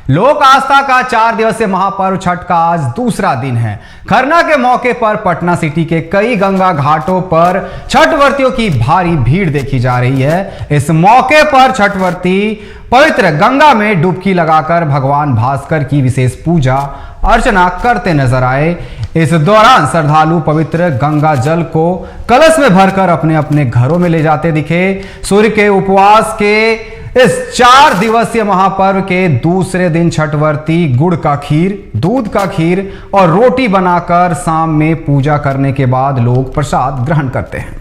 लोक आस्था का 4 दिवसीय महापर्व छठ का आज दूसरा दिन है। खरना के मौके पर पटना सिटी के कई गंगा घाटों पर छठ व्रतियों की भारी भीड़ देखी जा रही है। इस मौके पर छठ व्रती पवित्र गंगा में डुबकी लगाकर भगवान भास्कर की विशेष पूजा अर्चना करते नजर आए। इस दौरान श्रद्धालु पवित्र गंगा जल को कलश में भरकर अपने अपने घरों में ले जाते दिखे। सूर्य के उपवास के इस 4 दिवसीय महापर्व के दूसरे दिन छठ व्रती गुड़ का खीर, दूध का खीर और रोटी बनाकर शाम में पूजा करने के बाद लोग प्रसाद ग्रहण करते हैं।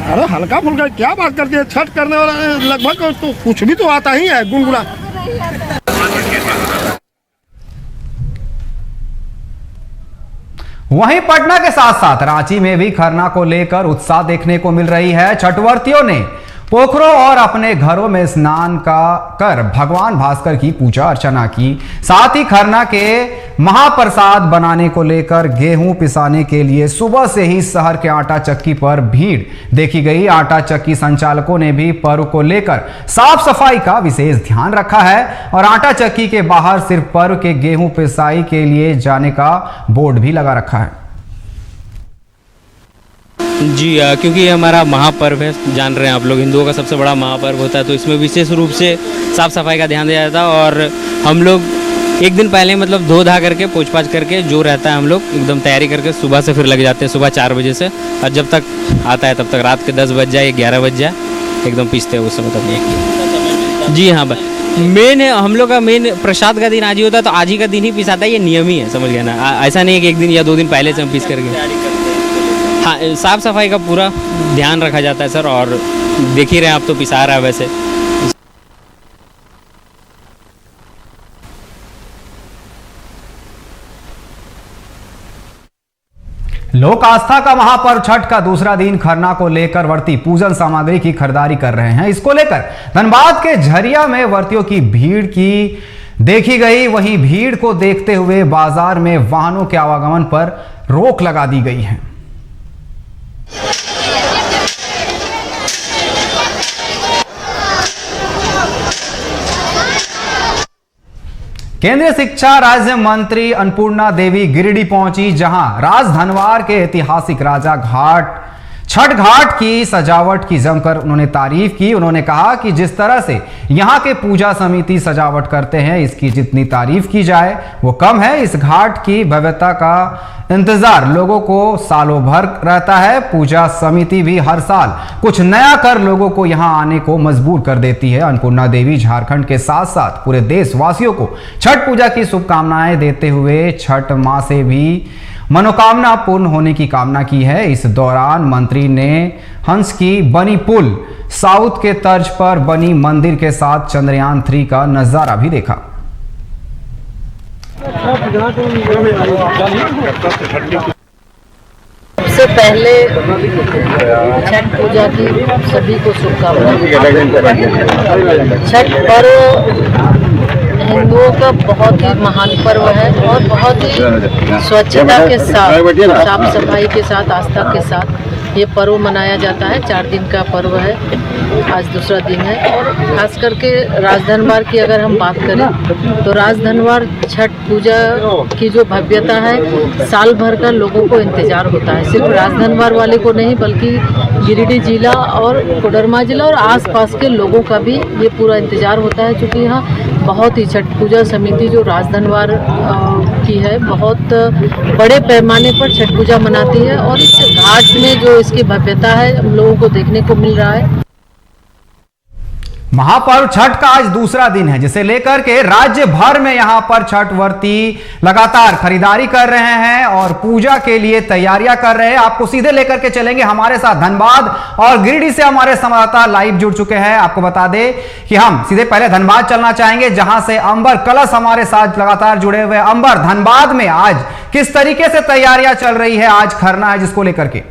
अरे हल्का फुल्का क्या बात करते हैं, छठ करने वाला लगभग तो कुछ भी तो आता ही है गुनगुना। वहीं पटना के साथ साथ रांची में भी खरना को लेकर उत्साह देखने को मिल रही है। छठ व्रतियों ने पोखरों और अपने घरों में स्नान कर भगवान भास्कर की पूजा अर्चना की। साथ ही खरना के महाप्रसाद बनाने को लेकर गेहूं पिसाने के लिए सुबह से ही शहर के आटा चक्की पर भीड़ देखी गई। आटा चक्की संचालकों ने भी पर्व को लेकर साफ सफाई का विशेष ध्यान रखा है और आटा चक्की के बाहर सिर्फ पर्व के गेहूं पिसाई के लिए जाने का बोर्ड भी लगा रखा है। जी क्योंकि ये हमारा महापर्व है, जान रहे हैं आप लोग, हिंदुओं का सबसे बड़ा महापर्व होता है, तो इसमें विशेष रूप से साफ़ सफाई का ध्यान दिया जाता है। और हम लोग एक दिन पहले मतलब धो धा करके पोंछ पाछ करके जो रहता है हम लोग एकदम तैयारी करके सुबह से फिर लग जाते हैं, सुबह 4 बजे से, और जब तक आता है तब तक रात के 10 बज जाए 11 बज जाए एकदम पीसते हैं उस समय तक। जी हाँ, मेन है हम लोग का मेन प्रसाद का दिन आज ही होता है, तो आज ही का दिन ही पिसाता है, ये नियम ही है, समझ गया ना। ऐसा नहीं है कि 1 दिन या 2 दिन पहले से हम पीस करके। हाँ, साफ सफाई का पूरा ध्यान रखा जाता है सर, और देख ही रहे हैं आप तो पिसा रहा है वैसे। लोक आस्था का महापर्व छठ का दूसरा दिन खरना को लेकर व्रती पूजन सामग्री की खरीदारी कर रहे हैं। इसको लेकर धनबाद के झरिया में व्रतियों की भीड़ की देखी गई। वहीं भीड़ को देखते हुए बाजार में वाहनों के आवागमन पर रोक लगा दी गई है। केंद्रीय शिक्षा राज्य मंत्री अन्नपूर्णा देवी गिरिडीह पहुंची, जहां राजधनवार के ऐतिहासिक राजा घाट छठ घाट की सजावट की जमकर उन्होंने तारीफ की। उन्होंने कहा कि जिस तरह से यहां के पूजा समिति सजावट करते हैं, इसकी जितनी तारीफ की जाए वो कम है। इस घाट की भव्यता का इंतजार लोगों को सालों भर रहता है। पूजा समिति भी हर साल कुछ नया कर लोगों को यहां आने को मजबूर कर देती है। अन्नपूर्णा देवी झारखंड के साथ साथ पूरे देशवासियों को छठ पूजा की शुभकामनाएं देते हुए छठ मां से भी मनोकामना पूर्ण होने की कामना की है। इस दौरान मंत्री ने हंस की बनी पुल, साउथ के तर्ज पर बनी मंदिर के साथ चंद्रयान 3 का नजारा भी देखा। सबसे पहले छठ पूजा की सभी को शुभकामनाएं। छठ पर्व हिंदुओं का बहुत ही महान पर्व है और बहुत ही स्वच्छता के साथ, साफ सफाई के साथ, आस्था के साथ ये पर्व मनाया जाता है। 4 दिन का पर्व है, आज दूसरा दिन है। और खास करके राजधनवार की अगर हम बात करें तो राजधनवार छठ पूजा की जो भव्यता है, साल भर का लोगों को इंतजार होता है। सिर्फ राजधनवार वाले को नहीं बल्कि गिरिडीह जिला और कोडरमा जिला और आसपास के लोगों का भी ये पूरा इंतजार होता है, क्योंकि यहाँ बहुत ही छठ पूजा समिति जो राजधनवार की है बहुत बड़े पैमाने पर छठ पूजा मनाती है। और इस घाट में जो इसकी भव्यता है हम लोगों को देखने को मिल रहा है। महापर्व छठ का आज दूसरा दिन है, जिसे लेकर के राज्य भर में यहां पर छठ व्रती लगातार खरीदारी कर रहे हैं और पूजा के लिए तैयारियां कर रहे हैं। आपको सीधे लेकर के चलेंगे हमारे साथ धनबाद और गिरिडीह से हमारे संवाददाता लाइव जुड़ चुके हैं। आपको बता दें कि हम सीधे पहले धनबाद चलना चाहेंगे, जहां से अंबर कलश हमारे साथ लगातार जुड़े हुए। अंबर, धनबाद में आज किस तरीके से तैयारियां चल रही है? आज खरना है जिसको लेकर के।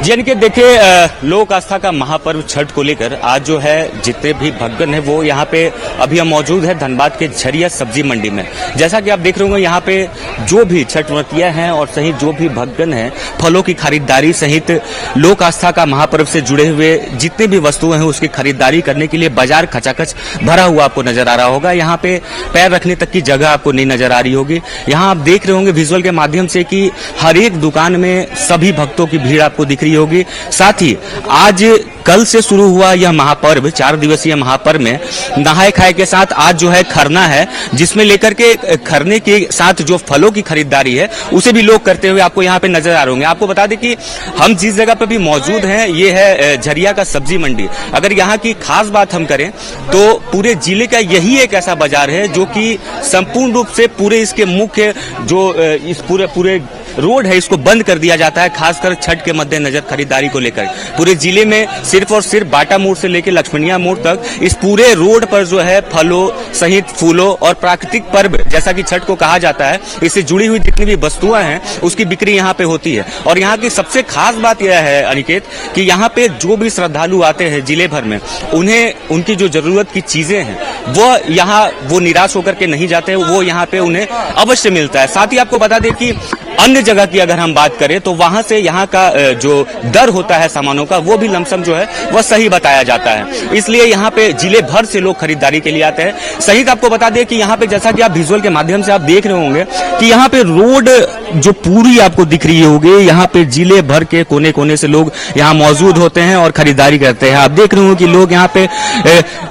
यानी कि देखिए लोक आस्था का महापर्व छठ को लेकर आज जो है जितने भी भक्तगण हैं वो यहाँ पे अभी हम मौजूद है धनबाद के झरिया सब्जी मंडी में। जैसा कि आप देख रहे होंगे यहाँ पे जो भी छठ व्रतियां हैं और सहित जो भी भक्तगण हैं फलों की खरीदारी सहित लोक आस्था का महापर्व से जुड़े हुए जितने भी वस्तुएं हैं उसकी खरीदारी करने के लिए बाजार खचाखच भरा हुआ आपको नजर आ रहा होगा। यहाँ पे पैर रखने तक की जगह आपको नहीं नजर आ रही होगी। यहाँ आप देख रहे होंगे विजुअल के माध्यम से कि हर एक दुकान में सभी भक्तों की भीड़ आपको दिख रही होगी। साथ ही आज कल से शुरू हुआ यह महापर्व 4 दिवसीय महापर्व में नहाए खाए के साथ आज जो है खरना है, जिसमें लेकर के खरने के साथ जो फलों की खरीदारी है उसे भी लोग करते हुए आपको यहाँ पे नजर आ रहे होंगे। आपको बता दें कि हम जिस जगह पे भी मौजूद हैं ये है झरिया का सब्जी मंडी। अगर यहाँ की खास बात हम करें तो पूरे जिले का यही एक ऐसा बाजार है जो कि संपूर्ण रूप से पूरे इसके मुख्य जो इस पूरे रोड है इसको बंद कर दिया जाता है, खासकर छठ के मद्देनजर खरीदारी को लेकर। पूरे जिले में सिर्फ और सिर्फ बाटा मोड़ से लेकर लक्ष्मणिया मोड़ तक इस पूरे रोड पर जो है फलों सहित फूलों और प्राकृतिक पर्व जैसा कि छठ को कहा जाता है इससे जुड़ी हुई जितनी भी वस्तुएं हैं उसकी बिक्री यहाँ पे होती है। और यहाँ की सबसे खास बात यह है अनिकेत कि यहाँ पे जो भी श्रद्धालु आते हैं जिले भर में उन्हें उनकी जो जरूरत की चीजें हैं वो निराश होकर के नहीं जाते, वो यहाँ पे उन्हें अवश्य मिलता है। साथ ही आपको बता दें कि अन्य जगह की अगर हम बात करें तो वहां से यहाँ का जो दर होता है सामानों का वो भी लमसम जो है वह सही बताया जाता है, इसलिए यहाँ पे जिले भर से लोग खरीदारी के लिए आते हैं। सहित आपको बता दें कि यहाँ पे जैसा कि आप विजुअल के माध्यम से आप देख रहे होंगे कि यहाँ पे रोड जो पूरी आपको दिख रही होगी, यहाँ पे जिले भर के कोने कोने से लोग यहाँ मौजूद होते हैं और खरीदारी करते हैं। आप देख रहे हो कि लोग यहाँ पे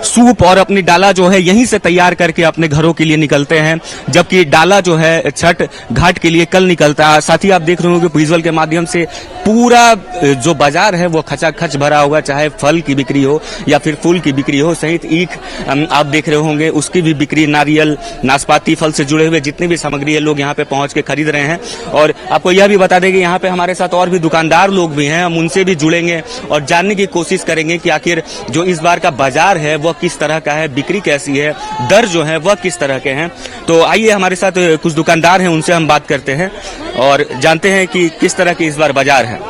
सूप और अपनी डाला जो है यहीं से तैयार करके अपने घरों के लिए निकलते हैं, जबकि डाला जो है छठ घाट के लिए कल निकलता है। साथ ही आप देख रहे हो कि विजुअल के माध्यम से पूरा जो बाजार है वो खचाखच भरा होगा, चाहे फल की बिक्री हो या फिर फूल की बिक्री हो, सहित ईख आप देख रहे होंगे उसकी भी बिक्री, नारियल नाशपाती फल से जुड़े हुए जितनी भी सामग्री है लोग यहाँ पे पहुंच के खरीद रहे हैं। और आपको यह भी बता दें कि यहाँ पे हमारे साथ और भी दुकानदार लोग भी हैं, हम उनसे भी जुड़ेंगे और जानने की कोशिश करेंगे कि आखिर जो इस बार का बाजार है वह किस तरह का है, बिक्री कैसी है, दर जो है वह किस तरह के हैं। तो आइए हमारे साथ कुछ दुकानदार हैं उनसे हम बात करते हैं और जानते हैं कि किस तरह की इस बार बाजार है,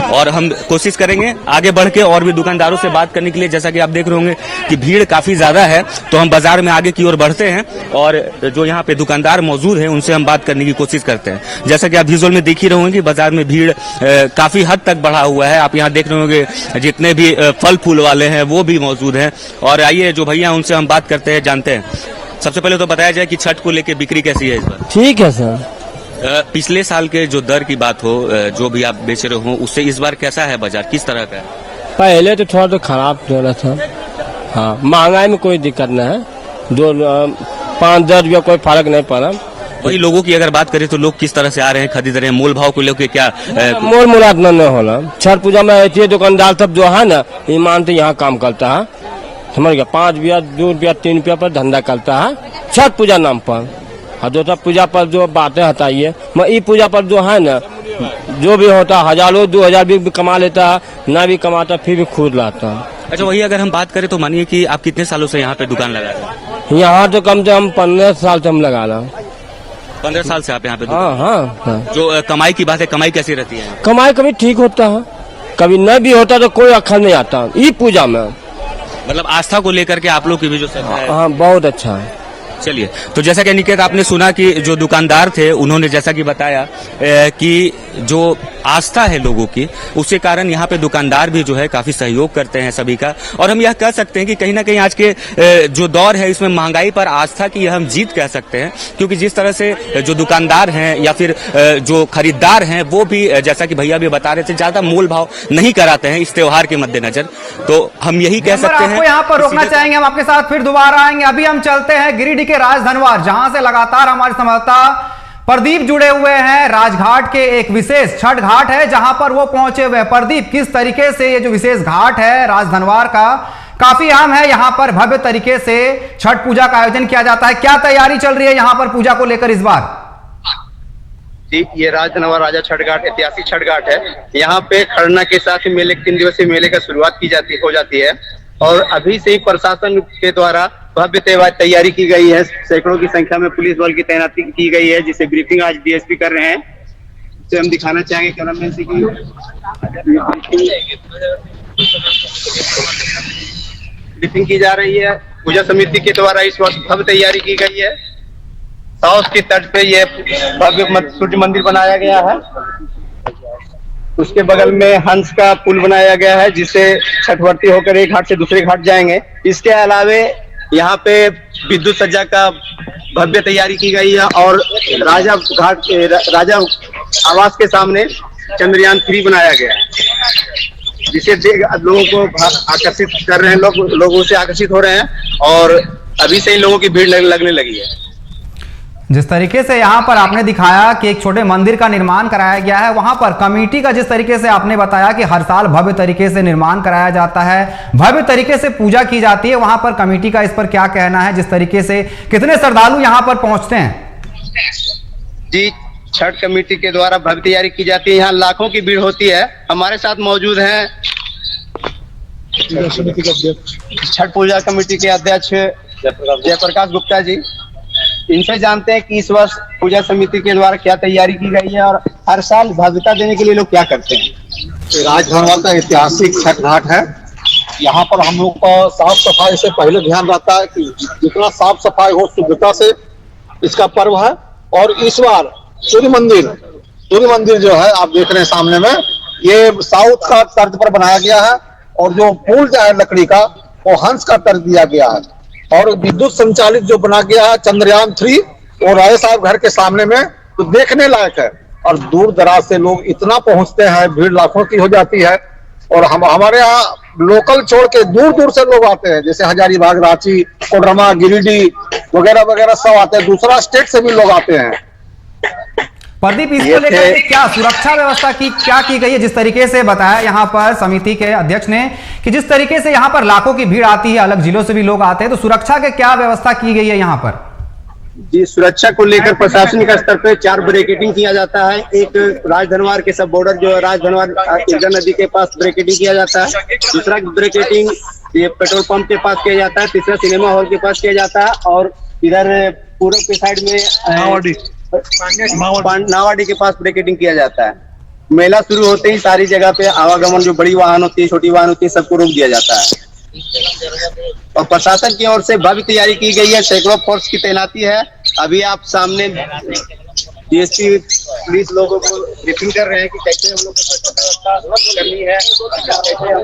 और हम कोशिश करेंगे आगे बढ़ के और भी दुकानदारों से बात करने के लिए। जैसा कि आप देख रहे होंगे कि भीड़ काफी ज्यादा है, तो हम बाजार में आगे की ओर बढ़ते हैं और जो यहाँ पे दुकानदार मौजूद हैं उनसे हम बात करने की कोशिश करते हैं। जैसा कि आप विजुअल में देख ही रहे होंगे कि बाजार में भीड़ काफी हद तक बढ़ा हुआ है। आप यहाँ देख रहे होंगे जितने भी फल फूल वाले हैं वो भी मौजूद हैं। और आइए जो भैया उनसे हम बात करते हैं, जानते हैं। सबसे पहले तो बताया जाए कि छठ को लेकर बिक्री कैसी है इस बार? ठीक है सर। पिछले साल के जो दर की बात हो, जो भी आप बेच रहे हो, उससे इस बार कैसा है बाजार, किस तरह का है? पहले तो थोड़ा तो खराब चल रहा था। हाँ, महंगाई में कोई दिक्कत नहीं है, 5-10 रुपया कोई फर्क नहीं पड़ा। वही लोगों की अगर बात करें तो लोग किस तरह से आ रहे हैं, खरीद रहे हैं, मोल भाव को लेकर क्या? मोल मुराद नहीं होला। छठ पूजा में ऐसे दुकानदार सब जो है ना ईमान से यहाँ काम करता है, समझ गया। 5 रुपया 2 रुपया 3 रुपया पर धंधा करता है छठ पूजा नाम पर। हाँ, दूसरा पूजा पर जो बातें हटाइए, मैं ई पूजा पर जो है ना जो भी होता 1000-2000 भी कमा लेता है, ना भी कमाता फिर भी खुद लाता है। अच्छा, वही अगर हम बात करें तो मानिए कि आप कितने सालों से यहाँ पे दुकान लगा रहे हैं? यहाँ तो कम से कम 15 साल से हम लगा रहा हूँ। 15 साल से आप यहाँ पे? हाँ हाँ हाँ। जो कमाई की बात है, कमाई कैसी रहती है? कमाई कभी ठीक होता है, कभी नहीं भी होता तो कोई अखर नहीं आता ई पूजा में। मतलब आस्था को लेकर के आप लोग की भी जो श्रद्धा है? हाँ, बहुत अच्छा है। चलिए, तो जैसा कि निकेत आपने सुना कि जो दुकानदार थे उन्होंने जैसा कि बताया कि जो आस्था है लोगों की उसके कारण यहाँ पे दुकानदार भी जो है काफी सहयोग करते हैं सभी का। और हम यह कह सकते हैं कि कहीं ना कहीं आज के जो दौर है इसमें महंगाई पर आस्था की हम जीत कह सकते हैं, क्योंकि जिस तरह से जो दुकानदार हैं या फिर जो खरीदार हैं वो भी जैसा कि भैया भी बता रहे थे ज्यादा मोल भाव नहीं कराते हैं इस त्योहार के मद्देनजर। तो हम यही कह सकते हैं। यहाँ पर रोकना चाहेंगे, हम आपके साथ फिर दोबारा आएंगे। अभी हम चलते हैं गिरिडीह के राजधनवार, जहां से लगातार हमारे संवाददाता प्रदीप जुड़े हुए हैं। राजघाट के एक विशेष छठ घाट है जहां पर वो पहुंचे हुए। प्रदीप, किस तरीके से ये जो विशेष घाट है राजधनवार का काफी अहम है, यहाँ पर भव्य तरीके से छठ पूजा का आयोजन किया जाता है, क्या तैयारी चल रही है यहाँ पर पूजा को लेकर इस बार? जी, ये राजधनवार राजा छठ घाट ऐतिहासिक छठ घाट है। यहाँ पे खरना के साथ मेले 3 दिवसीय मेले का शुरुआत हो जाती है और अभी से ही प्रशासन के द्वारा भव्य तैयारी की गई है। सैकड़ों की संख्या में पुलिस बल की तैनाती की गई है, जिसे ब्रीफिंग आज डीएसपी कर रहे हैं। से हम दिखाना चाहेंगे कैमरामैन से कि ब्रीफिंग की जा रही है। पूजा समिति के द्वारा इस वर्ष भव्य तैयारी की गई है। साउथ के तट पे ये भव्य सूर्य मंदिर बनाया गया है। उसके बगल में हंस का पुल बनाया गया है जिससे छठवर्ती होकर एक घाट से दूसरे घाट जाएंगे। इसके अलावे यहाँ पे विद्युत सज्जा का भव्य तैयारी की गई है और राजा आवास के सामने चंद्रयान 3 बनाया गया है जिसे देख लोगों को आकर्षित कर रहे हैं। लोग उससे आकर्षित हो रहे हैं और अभी से ही लोगों की भीड़ लगने लगी है। जिस तरीके से यहाँ पर आपने दिखाया कि एक छोटे मंदिर का निर्माण कराया गया है, वहां पर कमेटी का जिस तरीके से आपने बताया कि हर साल भव्य तरीके से निर्माण कराया जाता है, भव्य तरीके से पूजा की जाती है, वहां पर कमेटी का इस पर क्या कहना है? जिस तरीके से कितने श्रद्धालु यहाँ पर पहुंचते हैं? जी, छठ कमेटी के द्वारा भव्य तैयारी की जाती है। यहाँ लाखों की भीड़ होती है। हमारे साथ मौजूद हैं छठ पूजा कमेटी के अध्यक्ष जयप्रकाश गुप्ता जी। इनसे जानते हैं कि इस वर्ष पूजा समिति के द्वारा क्या तैयारी की गई है और हर साल भव्यता देने के लिए लोग क्या करते हैं। राजधनवार का ऐतिहासिक छठ घाट है। यहाँ पर हम लोग का साफ सफाई से पहले ध्यान रहता है कि जितना साफ सफाई हो शुद्धता से इसका पर्व है। और इस बार सूर्य मंदिर जो है आप देख रहे हैं सामने में, ये साउथ का तर्ज पर बनाया गया है और जो पुल जो है लकड़ी का वो हंस का तर्ज दिया गया है और विद्युत संचालित जो बना गया है चंद्रयान 3 और राय साहब घर के सामने में, तो देखने लायक है। और दूर दराज से लोग इतना पहुंचते हैं, भीड़ लाखों की हो जाती है। और हमारे यहाँ लोकल छोड़ के दूर दूर से लोग आते हैं, जैसे हजारीबाग, रांची, कोडरमा, गिरिडीह वगैरह वगैरह सब आते हैं। दूसरा स्टेट से भी लोग आते हैं। प्रदीप, इसको लेकर के क्या सुरक्षा व्यवस्था की क्या की गई है? जिस तरीके से बताया यहाँ पर समिति के अध्यक्ष ने कि जिस तरीके से यहाँ पर लाखों की भीड़ आती है, अलग जिलों से भी लोग आते हैं, तो सुरक्षा के क्या व्यवस्था की गई है यहाँ पर? जी, सुरक्षा को लेकर प्रशासनिक स्तर पे 4 ब्रिकेटिंग किया जाता है। एक राजधनवार के सब बॉर्डर जो राजधनवार इंद्रा नदी के पास ब्रिकेटिंग किया जाता है। दूसरा ब्रिकेटिंग ये पेट्रोल पंप के पास किया जाता है। तीसरा सिनेमा हॉल के पास किया जाता है और इधर पूर्व के साइड में नावाडी के पास ब्रिकेटिंग किया जाता है। मेला शुरू होते ही सारी जगह पे आवागमन, जो बड़ी वाहन होती है, छोटी वाहन होती है, सबको रोक दिया जाता है। और प्रशासन की ओर से भव्य तैयारी की गई है। सैकड़ों फोर्स की तैनाती है। अभी आप सामने डीएसपी पुलिस लोगों को ब्रीफिंग कर रहे हैं कि कैसे हम लोग को सुरक्षा व्यवस्था करनी है, कैसे हम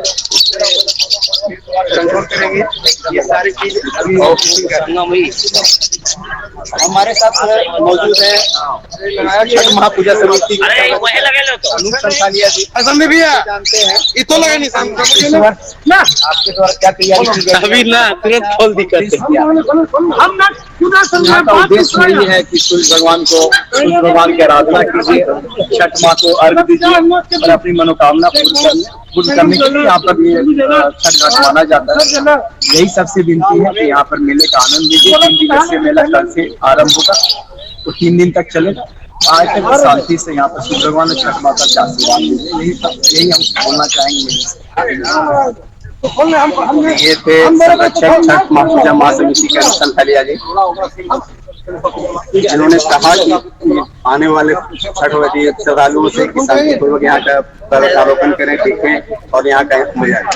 कंट्रोल करेंगे, ये सारी चीज अभी हमारे साथ मौजूद है छठ महापूजा समिति संसालिया जी। जानते हैं आपके द्वारा क्या तैयारी की गई? अभी ना तुरंत खोल दिक्कत उद्देश्य यही है कि सूर्य भगवान को भगवान की आराधना कीजिए, छठ माँ को अर्घ दीजिए और अपनी मनोकामना पूर्ण करने के लिए यहाँ पर छठ घाट माना जाता है। यही सबसे विनती है कि यहाँ पर मेले का आनंद लीजिए। 3 दिवसीय मेला कल से आरंभ होगा तो 3 दिन तक चलेगा। आज तक शांति से यहाँ पर सूर्य भगवान और छठ माता का आशीर्वाद लीजिए। यही हम बोलना चाहेंगे। ये थे संरक्षक छठ महापूजा महासमिति के संसालिया जी, जिन्होंने कहा कि आने वाले छठवती श्रद्धालुओं से कि शांतिपूर्वक यहाँ का अवलोकन करें, देखें और यहाँ का मजा लें।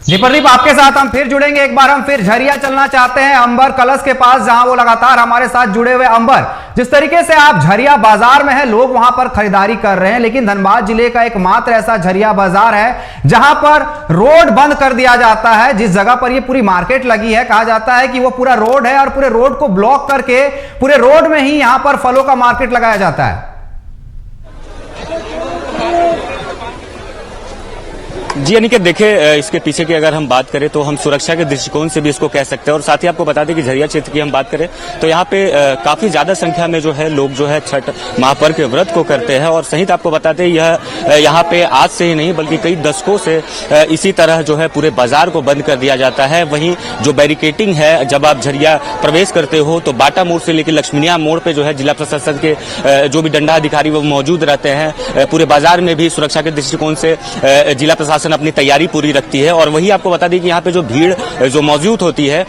जी प्रदीप, आपके साथ हम फिर जुड़ेंगे। एक बार हम फिर झरिया चलना चाहते हैं, अंबर कलश के पास, जहां वो लगातार हमारे साथ जुड़े हुए। अंबर, जिस तरीके से आप झरिया बाजार में हैं, लोग वहां पर खरीदारी कर रहे हैं, लेकिन धनबाद जिले का एकमात्र ऐसा झरिया बाजार है जहां पर रोड बंद कर दिया जाता है। जिस जगह पर ये पूरी मार्केट लगी है, कहा जाता है कि वो पूरा रोड है और पूरे रोड को ब्लॉक करके पूरे रोड में ही यहां पर फलों का मार्केट लगाया जाता है। जी अनिकेत, देखिए इसके पीछे की अगर हम बात करें तो हम सुरक्षा के दृष्टिकोण से भी इसको कह सकते हैं। और साथ ही आपको बता दें कि झरिया क्षेत्र की हम बात करें तो यहाँ पे काफी ज्यादा संख्या में जो है लोग जो है छठ महापर्व के व्रत को करते हैं। और सहित आपको बता दें यह यहाँ पे आज से ही नहीं बल्कि कई दशकों से इसी तरह जो है पूरे बाजार को बंद कर दिया जाता है। वहीं जो बैरिकेटिंग है, जब आप झरिया प्रवेश करते हो तो बाटा मोड़ से लेकर लक्ष्मीनिया मोड़ पे जो है जिला प्रशासन के जो भी दंडाधिकारी वो मौजूद रहते हैं। पूरे बाजार में भी सुरक्षा के दृष्टिकोण से जिला प्रशासन प्रशासन अपनी तैयारी पूरी रखती है। और वही आपको बता दें कि यहाँ पे जो भीड़ जो मौजूद होती है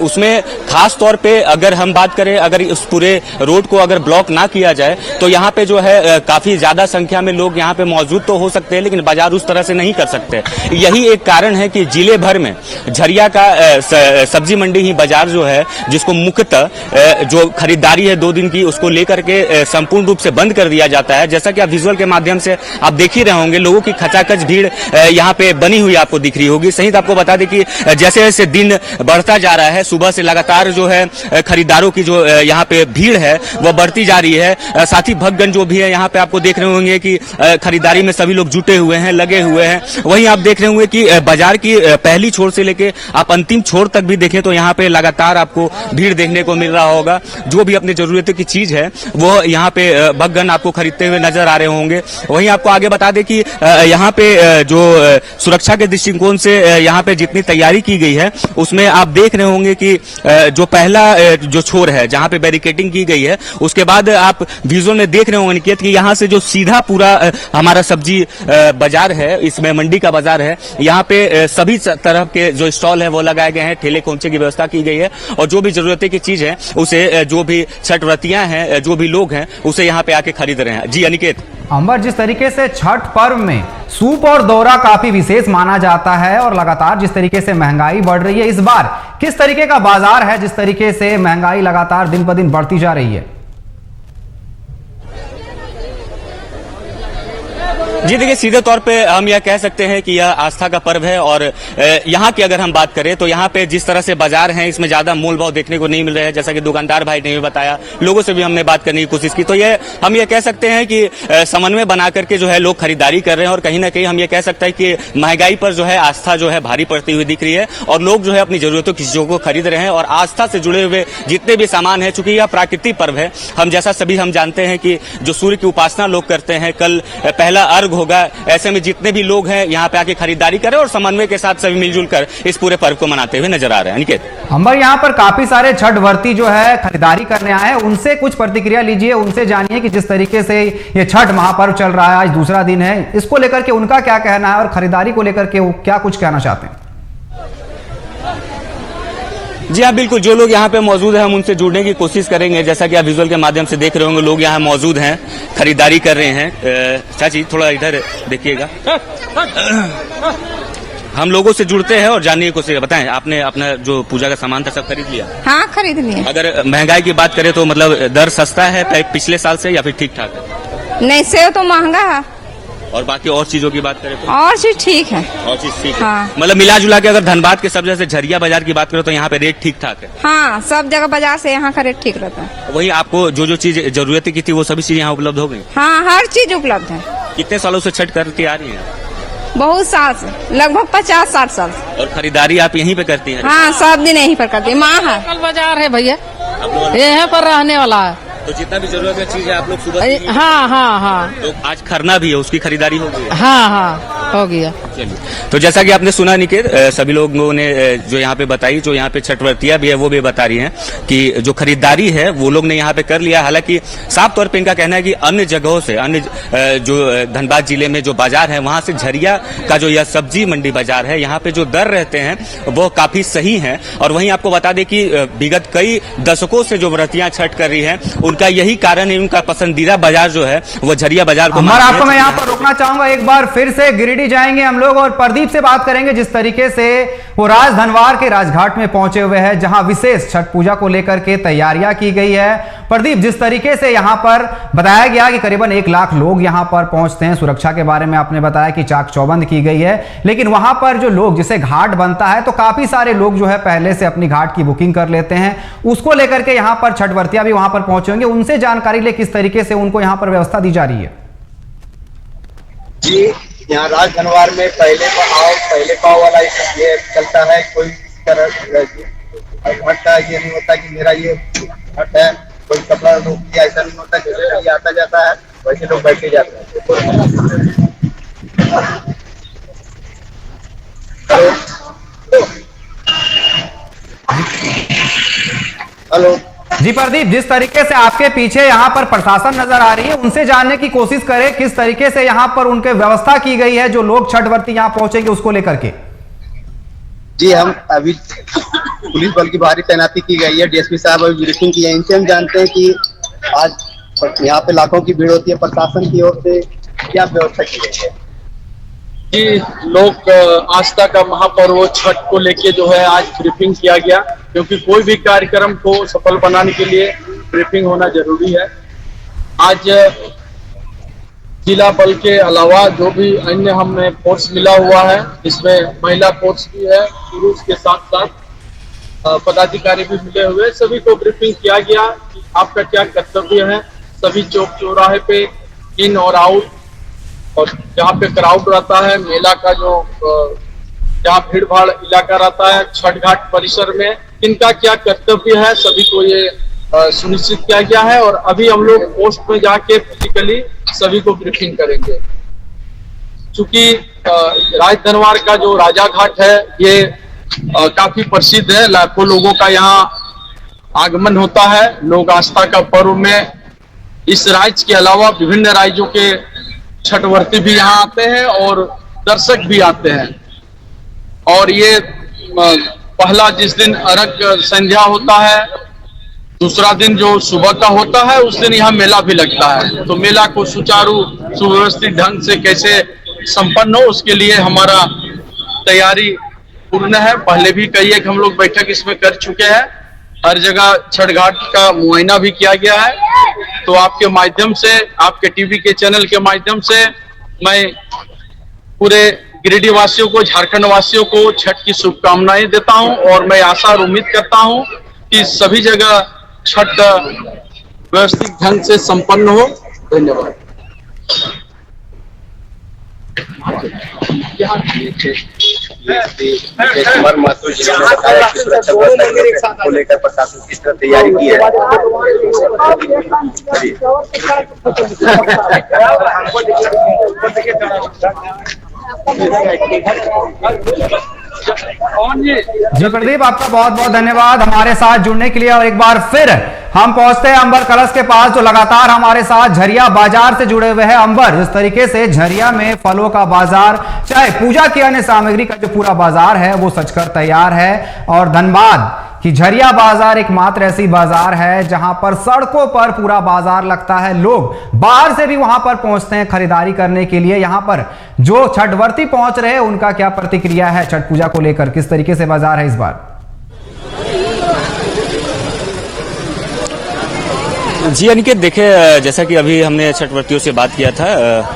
उसमें खास तौर पे अगर हम बात करें, अगर उस पूरे रोड को अगर ब्लॉक ना किया जाए तो यहाँ पे जो है काफी ज्यादा संख्या में लोग यहाँ पे मौजूद तो हो सकते हैं, लेकिन बाजार उस तरह से नहीं कर सकते। यही एक कारण है कि जिले भर में झरिया का सब्जी मंडी ही बाजार जो है, जिसको मुख्यतः जो खरीदारी है 2 दिन की, उसको लेकर के संपूर्ण रूप से बंद कर दिया जाता है। जैसा कि आप विजुअल के माध्यम से आप देख ही रहे होंगे, लोगों की खचाखच भीड़ यहाँ पे बनी हुई आपको दिख रही होगी। सही आपको बता दें कि जैसे जैसे दिन बढ़ता जा रहा है, सुबह से लगातार जो है खरीदारों की जो यहाँ पे भीड़ है वह बढ़ती जा रही है। साथ ही भक्तगण जो भी है यहाँ पे आपको देख रहे होंगे कि खरीदारी में सभी लोग जुटे हुए हैं, लगे हुए हैं। वहीं आप देख रहे होंगे कि बाजार की पहली छोर से लेके आप अंतिम छोर तक भी देखें तो यहाँ पे लगातार आपको भीड़ देखने को मिल रहा होगा। जो भी अपनी जरूरत की चीज है वो यहाँ पे भक्तगण आपको खरीदते हुए नजर आ रहे होंगे। वहीं आपको आगे बता दें कि यहाँ पे जो सुरक्षा के दृष्टिकोण से यहाँ पे जितनी तैयारी की गई है उसमें आप देख रहे होंगे कि जो पहला जो छोर है जहाँ पे बैरिकेडिंग की गई है, उसके बाद आप विजुअल में देख रहे होंगे निकेत कि यहाँ से जो सीधा पूरा हमारा सब्जी बाजार है, इसमें मंडी का बाजार है, यहाँ पे सभी तरह के जो स्टॉल है वो लगाए गए हैं, ठेले खोमचे की व्यवस्था की गई है और जो भी जरूरत की चीज है उसे जो भी छठ व्रतियां हैं, जो भी लोग हैं, उसे यहाँ पे आके खरीद रहे हैं। जी अनिकेत। अंबर, जिस तरीके से छठ पर्व में सूप और दौरा काफी विशेष माना जाता है और लगातार जिस तरीके से महंगाई बढ़ रही है, इस बार किस तरीके का बाजार है जिस तरीके से महंगाई लगातार दिन ब दिन बढ़ती जा रही है? जी देखिए, सीधे तौर पे हम यह कह सकते हैं कि यह आस्था का पर्व है और यहाँ की अगर हम बात करें तो यहाँ पे जिस तरह से बाजार हैं इसमें ज्यादा मोल भाव देखने को नहीं मिल रहा है। जैसा कि दुकानदार भाई ने भी बताया, लोगों से भी हमने बात करने की कोशिश की, तो ये हम ये कह सकते हैं कि समन्वय बना करके जो है लोग खरीदारी कर रहे हैं और कहीं ना कहीं हम ये कह सकते हैं कि महंगाई पर जो है आस्था जो है भारी पड़ती हुई दिख रही है और लोग जो है अपनी जरूरतों की चीजों को खरीद रहे हैं। और आस्था से जुड़े हुए जितने भी सामान है, चूंकि यह प्राकृतिक पर्व है, हम जैसा सभी हम जानते हैं कि जो सूर्य की उपासना लोग करते हैं, कल पहला अर्घ होगा, ऐसे में जितने भी लोग हैं यहाँ पे आके खरीदारी करें और समन्वय के साथ सभी मिलजुल कर इस पूरे पर्व को मनाते हुए नजर आ रहे हैं। निकेत। अंबर, यहाँ पर काफी सारे छठ व्रती जो है खरीदारी करने आए हैं, उनसे कुछ प्रतिक्रिया लीजिए, उनसे जानिए कि जिस तरीके से ये छठ महापर्व चल रहा है, आज दूसरा दिन है, इसको लेकर के उनका क्या कहना है और खरीदारी को लेकर के वो क्या कुछ कहना चाहते हैं। जी हाँ, बिल्कुल, जो लोग यहाँ पे मौजूद हैं हम उनसे जुड़ने की कोशिश करेंगे। जैसा कि आप विजुअल के माध्यम से देख रहे होंगे, लोग यहाँ मौजूद हैं, खरीदारी कर रहे हैं। चाची थोड़ा इधर देखिएगा, हम लोगों से जुड़ते हैं और जानने की कोशिश। बताएं, आपने अपना जो पूजा का सामान था सब खरीद लिया? हाँ, खरीद लिया। अगर महंगाई की बात करें तो मतलब दर सस्ता है पिछले साल से या फिर ठीक ठाक है? नहीं, सेव तो महंगा है। और बाकी और चीजों की बात करें तो और चीज ठीक है। और चीज ठीक है। हाँ। मतलब मिला जुला के अगर धनबाद के सब जैसे झरिया बाजार की बात करें तो यहाँ पे रेट ठीक ठाक है? हाँ, सब जगह बाजार से यहाँ का रेट ठीक रहता है। वही आपको जो चीज जरूरत की थी वो सभी चीज यहाँ उपलब्ध हो गई? हाँ, हर चीज उपलब्ध है। कितने सालों से छठ करती आ रही हैं? बहुत साल से, लगभग 50-60 साल से। और खरीदारी आप यहीं पे करती हैं? हाँ, सब दिन यहीं पर करती। माँ है, कल बाजार है भैया, आप यहाँ पर रहने वाला है। तो जितना भी जरूरत है चीज है आप लोग सुबह हाँ हाँ हाँ। तो आज खरना भी है, उसकी खरीदारी हो गई? हाँ हाँ, हो गया। चलिए, तो जैसा कि आपने सुना निकेत, सभी लोगों ने जो यहाँ पे बताई, जो यहाँ पे छठ व्रतियां भी है वो भी बता रही हैं कि जो खरीदारी है वो लोग ने यहाँ पे कर लिया। हालांकि साफ तौर पे इनका कहना है कि अन्य जगहों से, अन्य जो धनबाद जिले में जो बाजार है वहां से झरिया का जो यह सब्जी मंडी बाजार है, यहाँ पे जो दर रहते हैं वो काफी सही है। और वहीं आपको बता दें कि विगत कई दशकों से जो व्रतियां छठ कर रही है उनका यही कारण है, उनका पसंदीदा बाजार जो है वो झरिया बाजार को। आपको मैं यहाँ पर रोकना चाहूंगा, एक बार फिर से गिरिडीह जाएंगे हम लोग और प्रदीप से बात करेंगे जिस तरीके से वो राजधनवार के राजघाट में पहुंचे हुए हैं जहां विशेष छठ पूजा को लेकर के तैयारियां की गई है। प्रदीप, जिस तरीके से यहां पर बताया गया कि करीबन 1 लाख लोग यहां पर पहुंचते हैं, सुरक्षा के बारे में आपने बताया कि चाक चौबंद की गई है, लेकिन वहां पर जो लोग, जिसे घाट बनता है तो काफी सारे लोग जो है पहले से अपनी घाट की बुकिंग कर लेते हैं, उसको लेकर के यहां पर छठ व्रतियां भी वहां पर पहुंचे होंगे, उनसे जानकारी ले किस तरीके से उनको यहां पर व्यवस्था दी जा रही है। जी, यहाँ राजधनवार में पहले पाव वाला ये चलता है। कोई तरह घट का ये नहीं होता कि मेरा ये घट है, कोई कपड़ा रोक दिया, ऐसा नहीं होता। जैसे ये आता जाता है वैसे लोग बैठे जाते हैं। हेलो, जी प्रदीप, जिस तरीके से आपके पीछे यहाँ पर प्रशासन नजर आ रही है, उनसे जानने की कोशिश करें किस तरीके से यहाँ पर उनके व्यवस्था की गई है जो लोग छठ व्रती यहाँ पहुंचेंगे उसको लेकर के। जी, हम अभी पुलिस बल की भारी तैनाती की गई है, डीएसपी साहब अभी ब्रीफिंग की है। इनसे हम जानते हैं कि आज यहाँ पे लाखों की भीड़ होती है, प्रशासन की ओर से क्या व्यवस्था की गई है। कि लोग आस्था का महापर्व छठ को लेके जो है आज ब्रीफिंग किया गया, क्योंकि कोई भी कार्यक्रम को सफल बनाने के लिए ब्रीफिंग होना जरूरी है। आज जिला बल के अलावा जो भी अन्य हमें फोर्स मिला हुआ है, इसमें महिला फोर्स भी है, पुरुष के साथ साथ पदाधिकारी भी मिले हुए, सभी को ब्रीफिंग किया गया कि आपका क्या कर्तव्य है। सभी चौक चौराहे पे इन और आउट, और जहाँ पे क्राउड रहता है, मेला का जो जहाँ भीड़ भाड़ इलाका रहता है, छठ घाट परिसर में इनका क्या कर्तव्य है, सभी को ये सुनिश्चित किया गया है। और अभी हम लोग पोस्ट में जाके फिजिकली सभी को ब्रीफिंग करेंगे। चूंकि राजधनवार का जो राजा घाट है ये काफी प्रसिद्ध है, लाखों लोगों का यहाँ आगमन होता है। लोग आस्था का पर्व में इस राज्य के अलावा विभिन्न राज्यों के छठ व्रती भी यहाँ आते हैं और दर्शक भी आते हैं। और ये पहला जिस दिन अर्घ संध्या होता है, दूसरा दिन जो सुबह का होता है, उस दिन यहाँ मेला भी लगता है। तो मेला को सुचारू सुव्यवस्थित ढंग से कैसे संपन्न हो, उसके लिए हमारा तैयारी पूर्ण है। पहले भी कई एक हम लोग बैठक इसमें कर चुके हैं। हर जगह छठ घाट का मुआयना भी किया गया है। तो आपके माध्यम से, आपके टीवी के चैनल के माध्यम से मैं पूरे गिरिडीह वासियों को, झारखंड वासियों को छठ की शुभकामनाएं देता हूं। और मैं आशा और उम्मीद करता हूं कि सभी जगह छठ व्यवस्थित ढंग से संपन्न हो। धन्यवाद। कुमार महतो जी ने बताया कि सुरक्षा व्यवस्था को लेकर प्रशासन किस तरह तैयारी की है। जी प्रदीप, आपका बहुत बहुत धन्यवाद हमारे साथ जुड़ने के लिए। और एक बार फिर हम पहुंचते हैं अंबर कलश के पास, जो लगातार हमारे साथ झरिया बाजार से जुड़े हुए हैं। अंबर, जिस तरीके से झरिया में फलों का बाजार, चाहे पूजा की अन्य सामग्री का जो पूरा बाजार है वो सजकर तैयार है। और धनबाद कि झरिया बाजार एकमात्र ऐसी बाजार है जहां पर सड़कों पर पूरा बाजार लगता है। लोग बाहर से भी वहां पर पहुंचते हैं खरीदारी करने के लिए। यहां पर जो छठ व्रती पहुंच रहे हैं उनका क्या प्रतिक्रिया है छठ पूजा को लेकर, किस तरीके से बाजार है इस बार? जी अनिकेत, देखिए जैसा कि अभी हमने छठ व्रतियों से बात किया था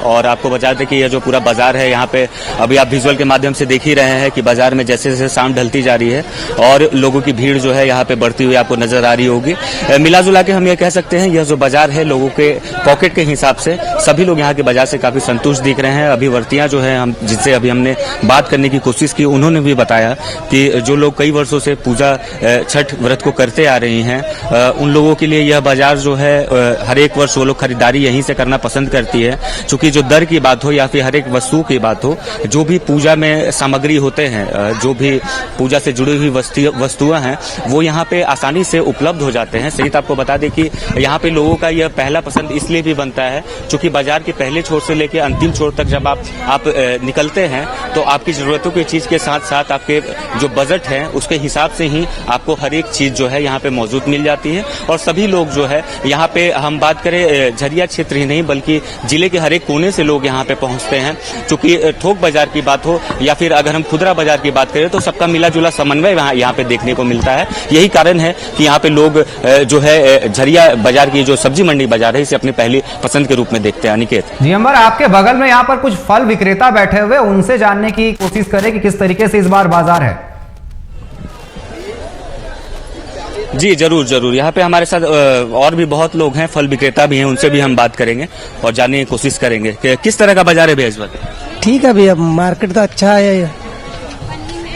और आपको बता दें कि यह जो पूरा बाजार है यहाँ पे अभी आप विजुअल के माध्यम से देख ही रहे हैं कि बाजार में जैसे जैसे शाम ढलती जा रही है और लोगों की भीड़ जो है यहाँ पे बढ़ती हुई आपको नजर आ रही होगी। मिला जुला के हम ये कह सकते हैं यह जो बाजार है लोगों के पॉकेट के हिसाब से सभी लोग यहाँ के बाजार से काफी संतुष्ट दिख रहे हैं। अभी व्रतियां जो है हम जिनसे अभी हमने बात करने की कोशिश की, उन्होंने भी बताया कि जो लोग कई वर्षों से पूजा छठ व्रत को करते आ रही हैं, उन लोगों के लिए यह बाजार जो है हर एक वर्ष वो लोग खरीदारी यहीं से करना पसंद करती है। चूंकि जो दर की बात हो या फिर हर एक वस्तु की बात हो, जो भी पूजा में सामग्री होते हैं, जो भी पूजा से जुड़ी हुई वस्तुएं हैं, वो यहाँ पे आसानी से उपलब्ध हो जाते हैं। सही आपको बता दें कि यहाँ पे लोगों का यह पहला पसंद इसलिए भी बनता है चूंकि बाजार के पहले छोर से लेकर अंतिम छोर तक जब आप निकलते हैं तो आपकी जरूरतों की चीज के साथ साथ आपके जो बजट है उसके हिसाब से ही आपको हर एक चीज जो है यहाँ पे मौजूद मिल जाती है। और सभी लोग जो है यहाँ पे, हम बात करें झरिया क्षेत्र ही नहीं बल्कि जिले के हर एक कोने से लोग यहाँ पे पहुंचते हैं। चूंकि थोक बाजार की बात हो या फिर अगर हम खुदरा बाजार की बात करें तो सबका मिला जुला समन्वय यहाँ पे देखने को मिलता है। यही कारण है कि यहाँ पे लोग जो है झरिया बाजार की जो सब्जी मंडी बाजार है इसे अपनी पहली पसंद के रूप में देखते हैं। अनिकेत जी, अंबर, आपके बगल में यहाँ पर कुछ फल विक्रेता बैठे हुए, उनसे जानने की कोशिश करें कि किस तरीके से इस बार बाजार है। जी जरूर, यहाँ पे हमारे साथ और भी बहुत लोग हैं, फल विक्रेता भी हैं, उनसे भी हम बात करेंगे और जानने की कोशिश करेंगे कि किस तरह का बाजार है भैया इस बार। ठीक है भैया, मार्केट तो अच्छा है।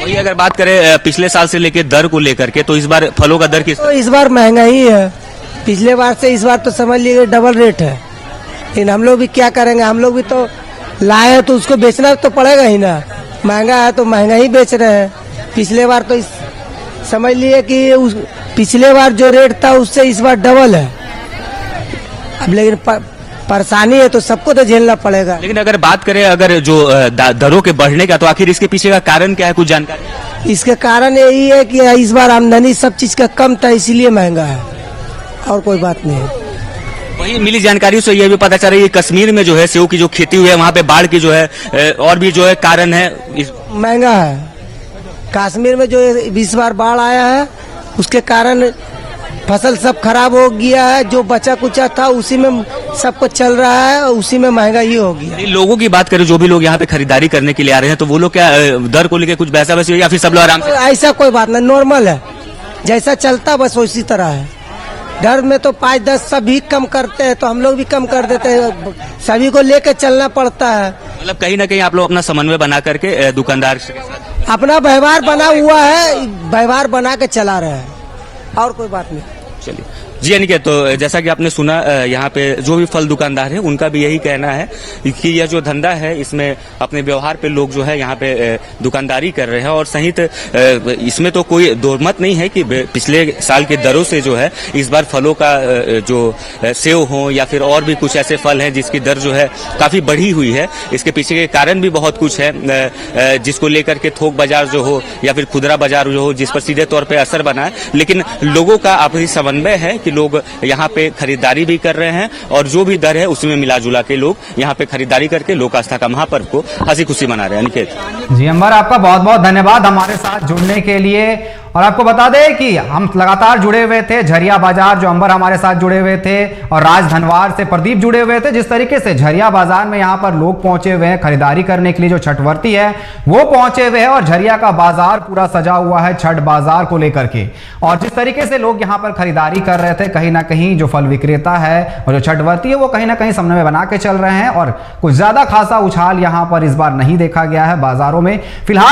वही अगर बात करें पिछले साल से लेके दर को लेकर के, तो इस बार फलों का दर किस? तो इस बार महंगा ही है, पिछले बार से इस बार तो समझ लीजिए डबल रेट है। लेकिन हम लोग भी क्या करेंगे, हम लोग भी तो लाए हैं तो उसको बेचना तो पड़ेगा ही ना। महंगा है तो महंगा ही बेच रहे हैं। पिछले बार तो समझ लिए कि पिछले बार जो रेट था उससे इस बार डबल है। अब लेकिन परेशानी है तो सबको तो झेलना पड़ेगा। लेकिन अगर बात करें अगर जो दरों के बढ़ने का, तो आखिर इसके पीछे का कारण क्या है, कुछ जानकारी? इसके कारण यही है कि इस बार आमदनी सब चीज का कम था, इसीलिए महंगा है, और कोई बात नहीं है। वही मिली जानकारी से यह भी पता चल रहा है कि कश्मीर में जो है सेव की जो खेती हुई है वहाँ पे बाढ़ की जो है और भी जो है कारण है महंगा है। कश्मीर में जो इस बार बाढ़ आया है उसके कारण फसल सब खराब हो गया है, जो बचा कुचा था उसी में सब कुछ चल रहा है और उसी में महंगाई हो गया। लोगों की बात करें, जो भी लोग यहाँ पे खरीदारी करने के लिए आ रहे हैं, तो वो लोग क्या दर को लेकर कुछ वैसा वैसे या फिर सब लोग आराम से? ऐसा कोई बात नहीं, नॉर्मल है, जैसा चलता बस उसी तरह है। डर में तो 5-10 सभी कम करते हैं तो हम लोग भी कम कर देते हैं, सभी को लेकर चलना पड़ता है। मतलब कहीं ना कहीं आप लोग अपना समन्वय बना करके दुकानदार के साथ अपना व्यवहार बना हुआ है, व्यवहार बना के चला रहे हैं, और कोई बात नहीं। चलिए जी अनिकेत, तो जैसा कि आपने सुना यहाँ पे जो भी फल दुकानदार है उनका भी यही कहना है कि यह जो धंधा है इसमें अपने व्यवहार पे लोग जो है यहाँ पे दुकानदारी कर रहे हैं, और सहित इसमें तो कोई दोमत नहीं है कि पिछले साल के दरों से जो है इस बार फलों का जो सेव हो या फिर और भी कुछ ऐसे फल हैं जिसकी दर जो है काफी बढ़ी हुई है। इसके पीछे के कारण भी बहुत कुछ है जिसको लेकर के थोक बाजार जो हो या फिर खुदरा बाजार जो हो, जिस पर सीधे तौर पर असर बना है। लेकिन लोगों का आपसी समन्वय है कि लोग यहाँ पे खरीदारी भी कर रहे हैं और जो भी दर है उसमें मिला जुला के लोग यहाँ पे खरीदारी करके लोक आस्था का महापर्व को हंसी खुशी मना रहे हैं। अनिकेत जी अंबर, आपका बहुत बहुत धन्यवाद हमारे साथ जुड़ने के लिए। और आपको बता दें कि हम लगातार जुड़े हुए थे झरिया बाजार, जो अंबर हमारे साथ जुड़े हुए थे, और राजधनवार से प्रदीप जुड़े हुए थे। जिस तरीके से झरिया बाजार में यहाँ पर लोग पहुंचे हुए हैं खरीदारी करने के लिए, जो छठवर्ती है वो पहुंचे हुए हैं, और झरिया का बाजार पूरा सजा हुआ है छठ बाजार को लेकर के। और जिस तरीके से लोग यहाँ पर खरीदारी कर रहे थे, कहीं ना कहीं जो फल विक्रेता है और जो छठवर्ती है वो कहीं ना कहीं समन्वय बना के चल रहे हैं, और कुछ ज्यादा खासा उछाल यहाँ पर इस बार नहीं देखा गया है बाजारों में फिलहाल।